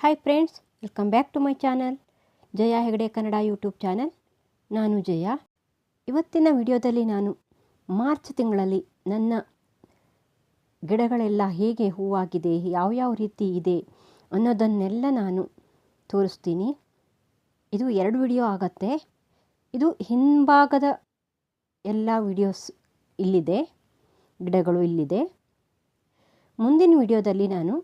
Hi friends, welcome back to my channel Jaya Hegde Kannada YouTube channel. ನಾನು ಜಯ. ಇವತ್ತಿನ ವಿಡಿಯೋದಲ್ಲಿ ನಾನು ಮಾರ್ಚ್ ತಿಂಗಳಲ್ಲಿ ನನ್ನ ಗಿಡಗಳೆಲ್ಲ ಹೇಗೆ ಹೂವಾಗಿದೆ, ಯಾವ್ಯಾವ ರೀತಿ ಇದೆ ಅನ್ನೋದನ್ನೆಲ್ಲ ನಾನು ತೋರಿಸ್ತೀನಿ. ಇದು 2 ವಿಡಿಯೋ ಆಗತ್ತೆ. ಇದು ಹಿಂಭಾಗದ ಎಲ್ಲ ವಿಡಿಯೋಸ್ ಇಲ್ಲಿದೆ, ಗಿಡಗಳು ಇಲ್ಲಿದೆ. ಮುಂದಿನ ವಿಡಿಯೋದಲ್ಲಿ ನಾನು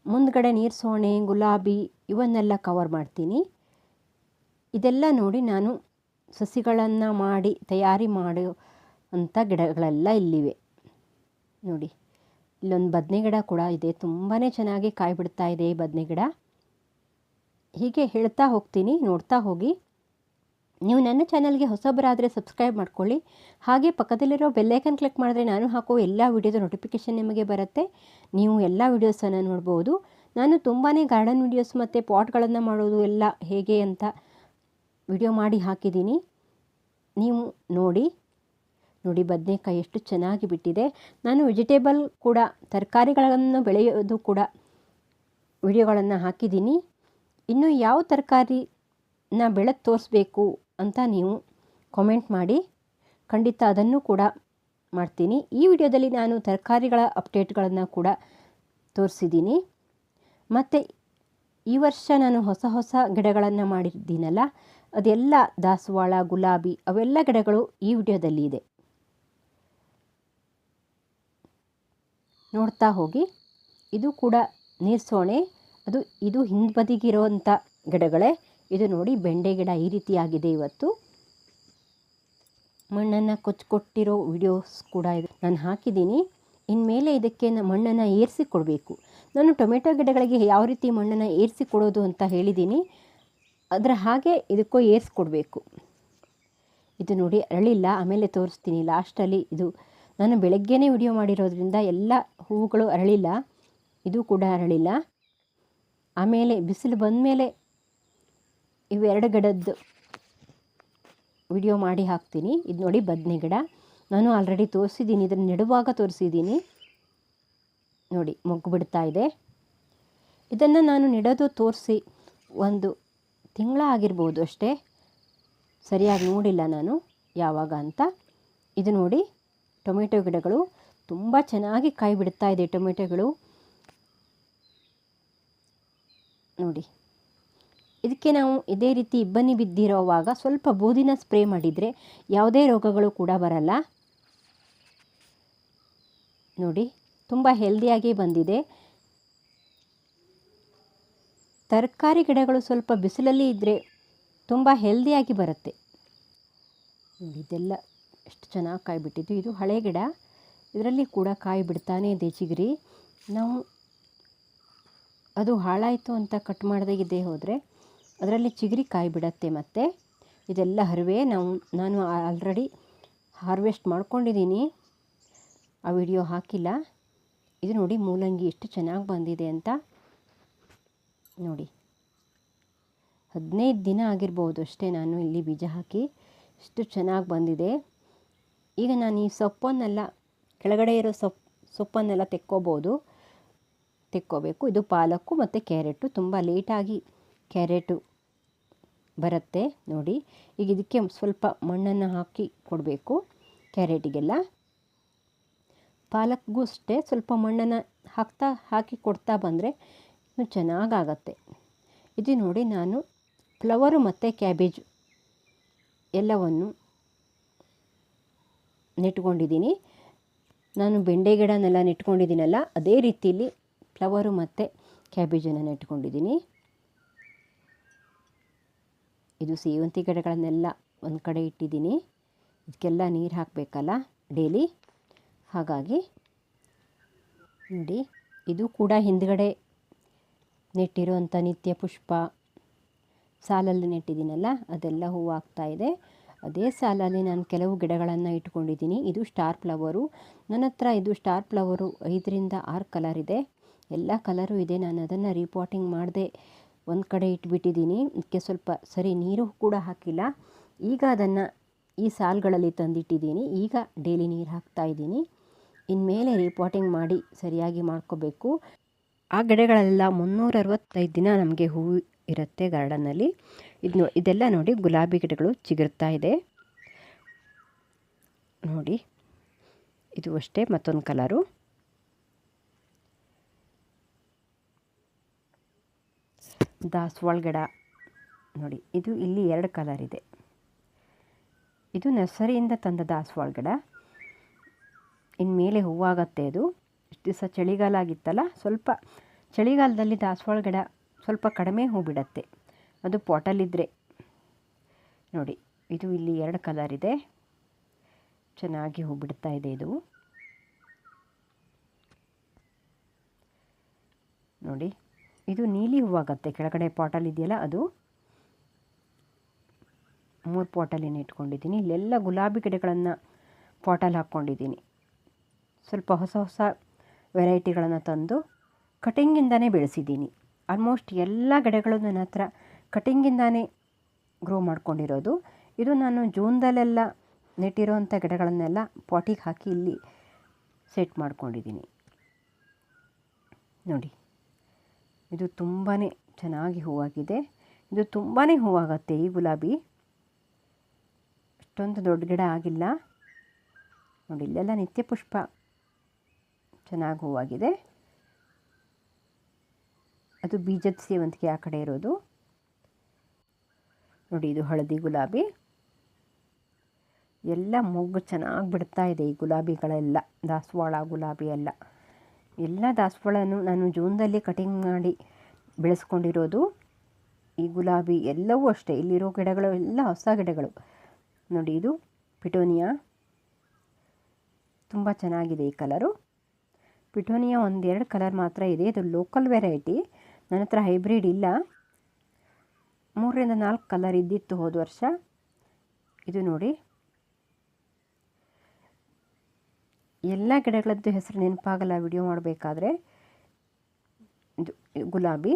ಮುಂದ್ಗಡೆ ನೀರ್ಸೋಣೆ, ಗುಲಾಬಿ ಇವನ್ನೆಲ್ಲ ಕವರ್ ಮಾಡ್ತೀನಿ. ಇದೆಲ್ಲ ನೋಡಿ ನಾನು ಸಸಿಗಳನ್ನು ಮಾಡಿ ತಯಾರಿ ಮಾಡೋ ಅಂಥ ಗಿಡಗಳೆಲ್ಲ ಇಲ್ಲಿವೆ. ನೋಡಿ, ಇಲ್ಲೊಂದು ಬದನೆ ಗಿಡ ಕೂಡ ಇದೆ. ತುಂಬಾ ಚೆನ್ನಾಗಿ ಕಾಯಿ ಬಿಡ್ತಾ ಇದೆ ಈ ಬದನೆ ಗಿಡ. ಹೀಗೆ ಹೇಳ್ತಾ ಹೋಗ್ತೀನಿ, ನೋಡ್ತಾ ಹೋಗಿ. ನೀವು ನನ್ನ ಚಾನಲ್ಗೆ ಹೊಸಬರಾದರೆ ಸಬ್ಸ್ಕ್ರೈಬ್ ಮಾಡ್ಕೊಳ್ಳಿ. ಹಾಗೆ ಪಕ್ಕದಲ್ಲಿರೋ ಬೆಲ್ಲೈಕನ್ ಕ್ಲಿಕ್ ಮಾಡಿದ್ರೆ ನಾನು ಹಾಕೋ ಎಲ್ಲ ವಿಡಿಯೋದ ನೋಟಿಫಿಕೇಷನ್ ನಿಮಗೆ ಬರುತ್ತೆ. ನೀವು ಎಲ್ಲ ವಿಡಿಯೋಸನ್ನು ನೋಡ್ಬೋದು. ನಾನು ತುಂಬಾ ಗಾರ್ಡನ್ ವಿಡಿಯೋಸ್ ಮತ್ತು ಪಾಟ್ಗಳನ್ನು ಮಾಡೋದು ಎಲ್ಲ ಹೇಗೆ ಅಂತ ವಿಡಿಯೋ ಮಾಡಿ ಹಾಕಿದ್ದೀನಿ. ನೀವು ನೋಡಿ ಬದನೆಕಾಯಿ ಎಷ್ಟು ಚೆನ್ನಾಗಿ ಬಿಟ್ಟಿದೆ. ನಾನು ವೆಜಿಟೇಬಲ್ ಕೂಡ, ತರಕಾರಿಗಳನ್ನು ಬೆಳೆಯೋದು ಕೂಡ ವಿಡಿಯೋಗಳನ್ನು ಹಾಕಿದ್ದೀನಿ. ಇನ್ನು ಯಾವ ತರಕಾರಿನ ಬೆಳೆದು ತೋರಿಸ್ಬೇಕು ಅಂತ ನೀವು ಕಾಮೆಂಟ್ ಮಾಡಿ, ಖಂಡಿತ ಅದನ್ನು ಕೂಡ ಮಾಡ್ತೀನಿ. ಈ ವಿಡಿಯೋದಲ್ಲಿ ನಾನು ತರಕಾರಿಗಳ ಅಪ್ಡೇಟ್ಗಳನ್ನು ಕೂಡ ತೋರಿಸಿದ್ದೀನಿ. ಮತ್ತು ಈ ವರ್ಷ ನಾನು ಹೊಸ ಗಿಡಗಳನ್ನು ಮಾಡಿದ್ದೀನಲ್ಲ, ಅದೆಲ್ಲ ದಾಸವಾಳ, ಗುಲಾಬಿ ಅವೆಲ್ಲ ಗಿಡಗಳು ಈ ವಿಡಿಯೋದಲ್ಲಿ ಇದೆ. ನೋಡ್ತಾ ಹೋಗಿ. ಇದು ಕೂಡ ನೀರ್ಸೋಣೆ, ಇದು ಹಿಂಬದಿಗಿರೋವಂಥ ಗಿಡಗಳೇ. ಇದು ನೋಡಿ, ಬೆಂಡೆ ಗಿಡ ಈ ರೀತಿಯಾಗಿದೆ. ಇವತ್ತು ಮಣ್ಣನ್ನು ಕೊಟ್ಟಿರೋ ವಿಡಿಯೋಸ್ ಕೂಡ ಇದೆ, ನಾನು ಹಾಕಿದ್ದೀನಿ. ಇನ್ಮೇಲೆ ಇದಕ್ಕೆ ಮಣ್ಣನ್ನು ಏರಿಸಿ ಕೊಡಬೇಕು. ನಾನು ಟೊಮೆಟೊ ಗಿಡಗಳಿಗೆ ಯಾವ ರೀತಿ ಮಣ್ಣನ್ನು ಏರಿಸಿ ಕೊಡೋದು ಅಂತ ಹೇಳಿದ್ದೀನಿ, ಅದರ ಹಾಗೆ ಇದಕ್ಕೂ ಏರಿಸ್ಕೊಡ್ಬೇಕು. ಇದು ನೋಡಿ, ಅರಳಿಲ್ಲ, ಆಮೇಲೆ ತೋರಿಸ್ತೀನಿ ಲಾಸ್ಟಲ್ಲಿ. ಇದು ನಾನು ಬೆಳಗ್ಗೆನೇ ವಿಡಿಯೋ ಮಾಡಿರೋದ್ರಿಂದ ಎಲ್ಲ ಹೂವುಗಳು ಅರಳಿಲ್ಲ. ಇದು ಕೂಡ ಅರಳಿಲ್ಲ. ಆಮೇಲೆ ಬಿಸಿಲು ಬಂದಮೇಲೆ ಇವೆರಡು ಗಿಡದ್ದು ವಿಡಿಯೋ ಮಾಡಿ ಹಾಕ್ತೀನಿ. ಇದು ನೋಡಿ, ಬದನೆ ಗಿಡ ನಾನು ಆಲ್ರೆಡಿ ತೋರಿಸಿದ್ದೀನಿ, ಇದನ್ನು ನೆಡುವಾಗ ತೋರಿಸಿದ್ದೀನಿ. ನೋಡಿ, ಮೊಗ್ಗು ಬಿಡ್ತಾ ಇದೆ. ಇದನ್ನು ನಾನು ನೆಡೋದು ತೋರಿಸಿ 1 ತಿಂಗಳ ಆಗಿರ್ಬೋದು ಅಷ್ಟೇ. ಸರಿಯಾಗಿ ನೋಡಿಲ್ಲ ನಾನು ಯಾವಾಗ ಅಂತ. ಇದು ನೋಡಿ, ಟೊಮೆಟೊ ಗಿಡಗಳು ತುಂಬ ಚೆನ್ನಾಗಿ ಕಾಯಿ ಬಿಡ್ತಾ ಇದೆ. ಟೊಮೆಟೊಗಳು ನೋಡಿ. ಇದಕ್ಕೆ ನಾವು ಇದೇ ರೀತಿ ಇಬ್ಬನಿ ಬಿದ್ದಿರೋವಾಗ ಸ್ವಲ್ಪ ಬೂದಿನ ಸ್ಪ್ರೇ ಮಾಡಿದರೆ ಯಾವುದೇ ರೋಗಗಳು ಕೂಡ ಬರಲ್ಲ. ನೋಡಿ, ತುಂಬ ಹೆಲ್ದಿಯಾಗಿ ಬಂದಿದೆ. ತರಕಾರಿ ಗಿಡಗಳು ಸ್ವಲ್ಪ ಬಿಸಿಲಲ್ಲಿ ಇದ್ದರೆ ತುಂಬ ಹೆಲ್ದಿಯಾಗಿ ಬರುತ್ತೆ. ಇದೆಲ್ಲ ಎಷ್ಟು ಚೆನ್ನಾಗಿ ಕಾಯಿ ಬಿಟ್ಟಿದ್ದು. ಇದು ಹಳೆ ಗಿಡ, ಇದರಲ್ಲಿ ಕೂಡ ಕಾಯಿ ಬಿಡ್ತಾನೆ ಇದೆ ಚಿಗುರಿ. ನಾವು ಅದು ಹಾಳಾಯಿತು ಅಂತ ಕಟ್ ಮಾಡದಾಗಿದೆ ಹೋದರೆ ಅದರಲ್ಲಿ ಚಿಗುರಿ ಕಾಯಿ ಬಿಡತ್ತೆ. ಮತ್ತು ಇದೆಲ್ಲ ಹರಿವೆ ನಾನು ಆಲ್ರೆಡಿ ಹಾರ್ವೆಸ್ಟ್ ಮಾಡ್ಕೊಂಡಿದ್ದೀನಿ, ಆ ವಿಡಿಯೋ ಹಾಕಿಲ್ಲ. ಇದು ನೋಡಿ, ಮೂಲಂಗಿ ಎಷ್ಟು ಚೆನ್ನಾಗಿ ಬಂದಿದೆ ಅಂತ ನೋಡಿ. 15 ದಿನ ಆಗಿರ್ಬೋದು ಅಷ್ಟೇ ನಾನು ಇಲ್ಲಿ ಬೀಜ ಹಾಕಿ. ಎಷ್ಟು ಚೆನ್ನಾಗಿ ಬಂದಿದೆ. ಈಗ ನಾನು ಈ ಸೊಪ್ಪನ್ನೆಲ್ಲ, ಕೆಳಗಡೆ ಇರೋ ಸೊಪ್ಪನ್ನೆಲ್ಲ ತೆಕ್ಕೋಬೇಕು. ಇದು ಪಾಲಕ್ಕು ಮತ್ತು ಕ್ಯಾರೆಟು. ತುಂಬ ಲೇಟಾಗಿ ಕ್ಯಾರೆಟು ಬರುತ್ತೆ ನೋಡಿ. ಈಗ ಇದಕ್ಕೆ ಸ್ವಲ್ಪ ಮಣ್ಣನ್ನು ಹಾಕಿ ಕೊಡಬೇಕು. ಕ್ಯಾರೆಟಿಗೆಲ್ಲ, ಪಾಲಕ್ಗೂ ಅಷ್ಟೇ ಸ್ವಲ್ಪ ಮಣ್ಣನ್ನು ಹಾಕಿ ಕೊಡ್ತಾ ಬಂದರೆ ಇನ್ನೂ ಚೆನ್ನಾಗಾಗತ್ತೆ. ಇದು ನೋಡಿ, ನಾನು ಫ್ಲವರು ಮತ್ತು ಕ್ಯಾಬೇಜು ಎಲ್ಲವನ್ನು ನೆಟ್ಕೊಂಡಿದ್ದೀನಿ. ನಾನು ಬೆಂಡೆ ಗಿಡನೆಲ್ಲ ನೆಟ್ಕೊಂಡಿದ್ದೀನಲ್ಲ, ಅದೇ ರೀತಿಯಲ್ಲಿ ಫ್ಲವರು ಮತ್ತು ಕ್ಯಾಬೇಜನ್ನು ನೆಟ್ಕೊಂಡಿದ್ದೀನಿ. ಇದು ಸೇವಂತಿ ಗಿಡಗಳನ್ನೆಲ್ಲ ಒಂದು ಕಡೆ ಇಟ್ಟಿದ್ದೀನಿ. ಇದಕ್ಕೆಲ್ಲ ನೀರು ಹಾಕಬೇಕಲ್ಲ ಡೈಲಿ, ಹಾಗಾಗಿ ನೋಡಿ. ಇದು ಕೂಡ ಹಿಂದ್ಗಡೆ ನೆಟ್ಟಿರುವಂಥ ನಿತ್ಯ ಪುಷ್ಪ ಸಾಲಲ್ಲಿ ನೆಟ್ಟಿದ್ದೀನಲ್ಲ, ಅದೆಲ್ಲ ಹೂವು ಆಗ್ತಾ ಇದೆ. ಅದೇ ಸಾಲಲ್ಲಿ ನಾನು ಕೆಲವು ಗಿಡಗಳನ್ನು ಇಟ್ಕೊಂಡಿದ್ದೀನಿ. ಇದು ಸ್ಟಾರ್ ಫ್ಲವರು. ನನ್ನ ಹತ್ರ ಇದು ಸ್ಟಾರ್ ಫ್ಲವರು 5 ರಿಂದ 6 ಕಲರ್ ಇದೆ. ಎಲ್ಲ ಕಲರು ಇದೆ. ನಾನು ಅದನ್ನು ರೀಪಾಟಿಂಗ್ ಮಾಡದೆ ಒಂದು ಕಡೆ ಇಟ್ಬಿಟ್ಟಿದ್ದೀನಿ. ಇದಕ್ಕೆ ಸ್ವಲ್ಪ ಸರಿ ನೀರು ಕೂಡ ಹಾಕಿಲ್ಲ. ಈಗ ಅದನ್ನು ಈ ಸಾಲುಗಳಲ್ಲಿ ತಂದಿಟ್ಟಿದ್ದೀನಿ. ಈಗ ಡೈಲಿ ನೀರು ಹಾಕ್ತಾಯಿದ್ದೀನಿ. ಇನ್ಮೇಲೆ ರೀಪಾಟಿಂಗ್ ಮಾಡಿ ಸರಿಯಾಗಿ ಮಾಡ್ಕೋಬೇಕು. ಆ ಗಿಡಗಳೆಲ್ಲ 365 ದಿನ ನಮಗೆ ಹೂವು ಇರುತ್ತೆ ಗಾರ್ಡನ್ನಲ್ಲಿ. ಇದೆಲ್ಲ ನೋಡಿ ಗುಲಾಬಿ ಗಿಡಗಳು ಚಿಗುರ್ತಾ ಇದೆ ನೋಡಿ. ಇದು ಅಷ್ಟೇ ಮತ್ತೊಂದು ಕಲರು. ದಾಸವಾಳ ಗಿಡ ನೋಡಿ, ಇದು ಇಲ್ಲಿ 2 ಕಲರ್ ಇದೆ. ಇದು ನರ್ಸರಿಯಿಂದ ತಂದ ದಾಸವಾಳ ಗಿಡ. ಇನ್ಮೇಲೆ ಹೂವಾಗತ್ತೆ. ಅದು ಇಷ್ಟು ದಿವಸ ಚಳಿಗಾಲ ಆಗಿತ್ತಲ್ಲ, ಸ್ವಲ್ಪ ಚಳಿಗಾಲದಲ್ಲಿ ದಾಸವಾಳ ಗಿಡ ಸ್ವಲ್ಪ ಕಡಿಮೆ ಹೂ ಬಿಡತ್ತೆ, ಅದು ಪಾಟಲ್ಲಿದ್ದರೆ ನೋಡಿ. ಇದು ಇಲ್ಲಿ 2 ಕಲರ್ ಇದೆ, ಚೆನ್ನಾಗಿ ಹೂ ಬಿಡ್ತಾ ಇದೆ. ಇದು ನೋಡಿ, ಇದು ನೀಲಿ ಹೂವಾಗತ್ತೆ. ಕೆಳಗಡೆ ಪಾಟಲ್ ಇದೆಯಲ್ಲ ಅದು. 3 ಪಾಟಲ್ಲಿನ ಇಟ್ಕೊಂಡಿದ್ದೀನಿ. ಇಲ್ಲೆಲ್ಲ ಗುಲಾಬಿ ಗಿಡಗಳನ್ನು ಪಾಟಲ್ಲಿ ಹಾಕ್ಕೊಂಡಿದ್ದೀನಿ. ಸ್ವಲ್ಪ ಹೊಸ ಹೊಸ ವೆರೈಟಿಗಳನ್ನು ತಂದು ಕಟಿಂಗಿಂದನೇ ಬೆಳೆಸಿದ್ದೀನಿ. ಆಲ್ಮೋಸ್ಟ್ ಎಲ್ಲ ಗಿಡಗಳು ನನ್ನ ಹತ್ರ ಕಟಿಂಗಿಂದಾನೇ ಗ್ರೋ ಮಾಡ್ಕೊಂಡಿರೋದು. ಇದು ನಾನು ಜೂನ್ದಲ್ಲೆಲ್ಲ ನೆಟ್ಟಿರೋವಂಥ ಗಿಡಗಳನ್ನೆಲ್ಲ ಪಾಟಿಗೆ ಹಾಕಿ ಇಲ್ಲಿ ಸೆಟ್ ಮಾಡ್ಕೊಂಡಿದ್ದೀನಿ ನೋಡಿ. ಇದು ತುಂಬಾ ಚೆನ್ನಾಗಿ ಹೂವಾಗಿದೆ. ಇದು ತುಂಬಾ ಹೂವಾಗತ್ತೆ. ಈ ಗುಲಾಬಿ ಅಷ್ಟೊಂದು ದೊಡ್ಡ ಗಿಡ ಆಗಿಲ್ಲ ನೋಡಿ. ಇಲ್ಲೆಲ್ಲ ನಿತ್ಯ ಪುಷ್ಪ ಚೆನ್ನಾಗಿ ಹೂವಾಗಿದೆ. ಅದು ಬೀಜದ ಸೇವಂತಿಗೆ ಆ ಕಡೆ ಇರೋದು ನೋಡಿ. ಇದು ಹಳದಿ ಗುಲಾಬಿ. ಎಲ್ಲ ಮೊಗ್ಗು ಚೆನ್ನಾಗಿ ಬಿಡ್ತಾ ಇದೆ ಈ ಗುಲಾಬಿಗಳೆಲ್ಲ. ದಾಸವಾಳ ಗುಲಾಬಿ ಎಲ್ಲ ದಾಸವಾಳನು ನಾನು ಜೂನ್ದಲ್ಲಿ ಕಟಿಂಗ್ ಮಾಡಿ ಬೆಳೆಸ್ಕೊಂಡಿರೋದು. ಈ ಗುಲಾಬಿ ಎಲ್ಲವೂ ಅಷ್ಟೇ. ಇಲ್ಲಿರೋ ಗಿಡಗಳು ಎಲ್ಲ ಹೊಸ ಗಿಡಗಳು ನೋಡಿ. ಇದು ಪಿಟೋನಿಯಾ, ತುಂಬ ಚೆನ್ನಾಗಿದೆ ಈ ಕಲರು. ಪಿಟೋನಿಯಾ 1-2 ಕಲರ್ ಮಾತ್ರ ಇದೆ. ಇದು ಲೋಕಲ್ ವೆರೈಟಿ, ನನ್ನ ಹತ್ರ ಹೈಬ್ರಿಡ್ ಇಲ್ಲ. 3-4 ಕಲರ್ ಇದ್ದಿತ್ತು ಹೋದ ವರ್ಷ. ಇದು ನೋಡಿ, ಎಲ್ಲ ಗಿಡಗಳದ್ದು ಹೆಸರು ನೆನಪಾಗಲ್ಲ ವಿಡಿಯೋ ಮಾಡಬೇಕಾದ್ರೆ. ಇದು ಗುಲಾಬಿ.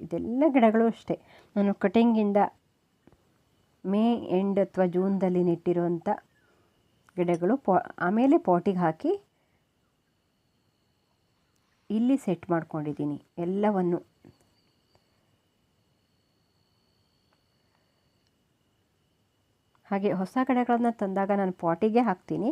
ಇದೆಲ್ಲ ಗಿಡಗಳು ಅಷ್ಟೇ ನಾನು ಕಟಿಂಗಿಂದ ಮೇ ಎಂಡ್ ಅಥವಾ ಜೂನ್ದಲ್ಲಿ ನೆಟ್ಟಿರುವಂಥ ಗಿಡಗಳು. ಆಮೇಲೆ ಪಾಟಿಗೆ ಹಾಕಿ ಇಲ್ಲಿ ಸೆಟ್ ಮಾಡ್ಕೊಂಡಿದ್ದೀನಿ ಎಲ್ಲವನ್ನು. ಹಾಗೆ ಹೊಸ ಗಿಡಗಳನ್ನ ತಂದಾಗ ನಾನು ಪಾಟಿಗೆ ಹಾಕ್ತೀನಿ.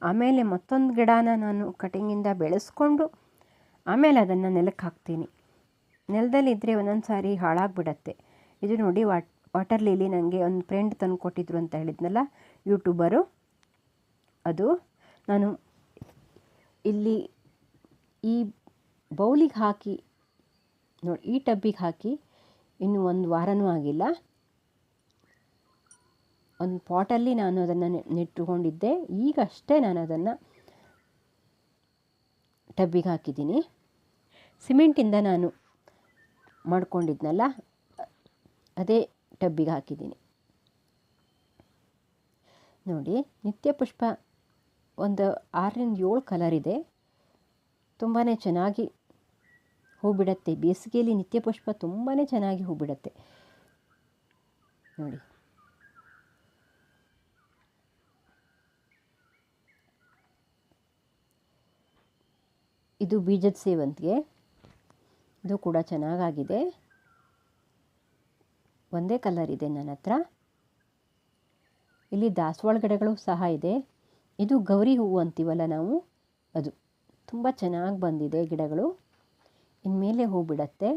ಆಮೇಲೆ ಮತ್ತೊಂದು ಗಿಡನ ನಾನು ಕಟಿಂಗಿಂದ ಬೆಳೆಸ್ಕೊಂಡು ಆಮೇಲೆ ಅದನ್ನು ನೆಲಕ್ಕೆ ಹಾಕ್ತೀನಿ. ನೆಲದಲ್ಲಿದ್ದರೆ ಒಂದೊಂದು ಸಾರಿ ಹಾಳಾಗಿಬಿಡತ್ತೆ. ಇದು ನೋಡಿ, ವಾಟರ್ ಲಿಲಿ ನನಗೆ ಒಂದು ಫ್ರೆಂಡ್ ತಂದು ಕೊಟ್ಟಿದ್ರು ಅಂತ ಹೇಳಿದ್ನಲ್ಲ, ಯೂಟ್ಯೂಬರು. ಅದು ನಾನು ಇಲ್ಲಿ ಈ ಬೌಲಿಗೆ ಹಾಕಿ ನೋಡಿ, ಈ ಟಬ್ಬಿಗೆ ಹಾಕಿ ಇನ್ನೂ 1 ವಾರನೂ ಆಗಿಲ್ಲ. ಒಂದು ಪಾಟಲ್ಲಿ ನಾನು ಅದನ್ನು ನೆಟ್ಟುಕೊಂಡಿದ್ದೆ. ಈಗಷ್ಟೇ ನಾನು ಅದನ್ನು ಟಬ್ಬಿಗೆ ಹಾಕಿದ್ದೀನಿ. ಸಿಮೆಂಟಿಂದ ನಾನು ಮಾಡ್ಕೊಂಡಿದ್ನಲ್ಲ, ಅದೇ ಟಬ್ಬಿಗೆ ಹಾಕಿದ್ದೀನಿ ನೋಡಿ. ನಿತ್ಯ ಪುಷ್ಪ ಒಂದು 6-7 ಕಲರ್ ಇದೆ. ತುಂಬಾ ಚೆನ್ನಾಗಿ ಹೂ ಬಿಡುತ್ತೆ. ಬೇಸಿಗೆಯಲ್ಲಿ ನಿತ್ಯ ಪುಷ್ಪ ತುಂಬಾ ಚೆನ್ನಾಗಿ ಹೂ ಬಿಡುತ್ತೆ ನೋಡಿ. ಇದು ಬೀಜದ ಸೇವಂತಿಗೆ. ಇದು ಕೂಡ ಚೆನ್ನಾಗಾಗಿದೆ. ಒಂದೇ ಕಲರ್ ಇದೆ ನನ್ನ ಹತ್ರ. ಇಲ್ಲಿ ದಾಸವಾಳ ಗಿಡಗಳು ಸಹ ಇದೆ. ಇದು ಗೌರಿ ಹೂವು ಅಂತೀವಲ್ಲ ನಾವು, ಅದು ತುಂಬ ಚೆನ್ನಾಗಿ ಬಂದಿದೆ ಗಿಡಗಳು. ಇನ್ಮೇಲೆ ಹೂ ಬಿಡತ್ತೆ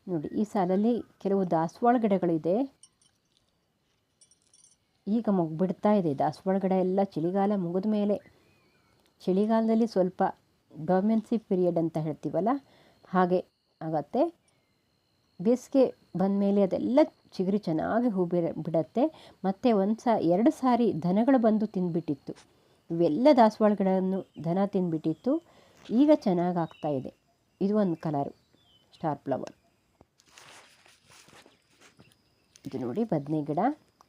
ನೋಡಿ. ಈ ಸಾಲಲ್ಲಿ ಕೆಲವು ದಾಸವಾಳ ಗಿಡಗಳಿದೆ. ಈಗ ಮೊಗ್ಬಿಡ್ತಾ ಇದೆ ದಾಸವಾಳ ಗಿಡ ಎಲ್ಲ. ಚಳಿಗಾಲ ಮುಗಿದ ಮೇಲೆ, ಚಳಿಗಾಲದಲ್ಲಿ ಸ್ವಲ್ಪ ಡಾರ್ಮೆನ್ಸಿ ಪೀರಿಯಡ್ ಅಂತ ಹೇಳ್ತೀವಲ್ಲ, ಹಾಗೆ ಆಗತ್ತೆ. ಬೇಸಿಗೆ ಬಂದಮೇಲೆ ಅದೆಲ್ಲ ಚಿಗುರಿ ಚೆನ್ನಾಗಿ ಹೂ ಬಿಡತ್ತೆ. ಮತ್ತು 2 ಸಾರಿ ದನಗಳು ಬಂದು ತಿಂದುಬಿಟ್ಟಿತ್ತು. ಇವೆಲ್ಲ ದಾಸವಾಳ ಗಿಡವನ್ನು ದನ ತಿಂದುಬಿಟ್ಟಿತ್ತು. ಈಗ ಚೆನ್ನಾಗಿ ಆಗ್ತಾ ಇದೆ. ಇದು ಒಂದು ಕಲರು ಸ್ಟಾರ್ ಫ್ಲವರ್. ಇದು ನೋಡಿ, ಬದನೆ ಗಿಡ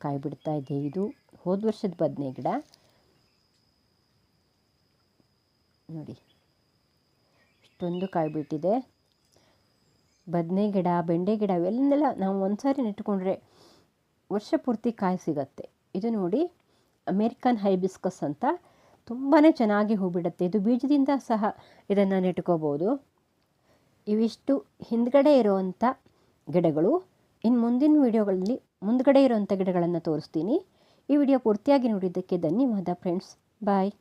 ಕಾಯಿ ಬಿಡ್ತಾ ಇದೆ. ಇದು ಹೋದ ವರ್ಷದ ಬದನೆ ಗಿಡ ನೋಡಿ, ಇಷ್ಟೊಂದು ಕಾಯಿ ಬಿಟ್ಟಿದೆ. ಬದನೆ ಗಿಡ, ಬೆಂಡೆ ಗಿಡ ಇವೆಲ್ಲ ನಾವು ಒಂದು ಸಾರಿ ನೆಟ್ಕೊಂಡ್ರೆ ವರ್ಷ ಪೂರ್ತಿ ಕಾಯಿ ಸಿಗತ್ತೆ. ಇದು ನೋಡಿ, ಅಮೇರಿಕನ್ ಹೈಬಿಸ್ಕಸ್ ಅಂತ. ತುಂಬಾ ಚೆನ್ನಾಗಿ ಹೂ ಬಿಡುತ್ತೆ. ಇದು ಬೀಜದಿಂದ ಸಹ ಇದನ್ನು ನೆಟ್ಕೋಬೋದು. ಇವಿಷ್ಟು ಹಿಂದ್ಗಡೆ ಇರುವಂಥ ಗಿಡಗಳು. ಇನ್ನು ಮುಂದಿನ ವಿಡಿಯೋಗಳಲ್ಲಿ ಮುಂದ್ಗಡೆ ಇರುವಂಥ ಗಿಡಗಳನ್ನು ತೋರಿಸ್ತೀನಿ. ಈ ವಿಡಿಯೋ ಪೂರ್ತಿಯಾಗಿ ನೋಡಿದ್ದಕ್ಕೆ ಧನ್ಯವಾದ ಫ್ರೆಂಡ್ಸ್. ಬಾಯ್.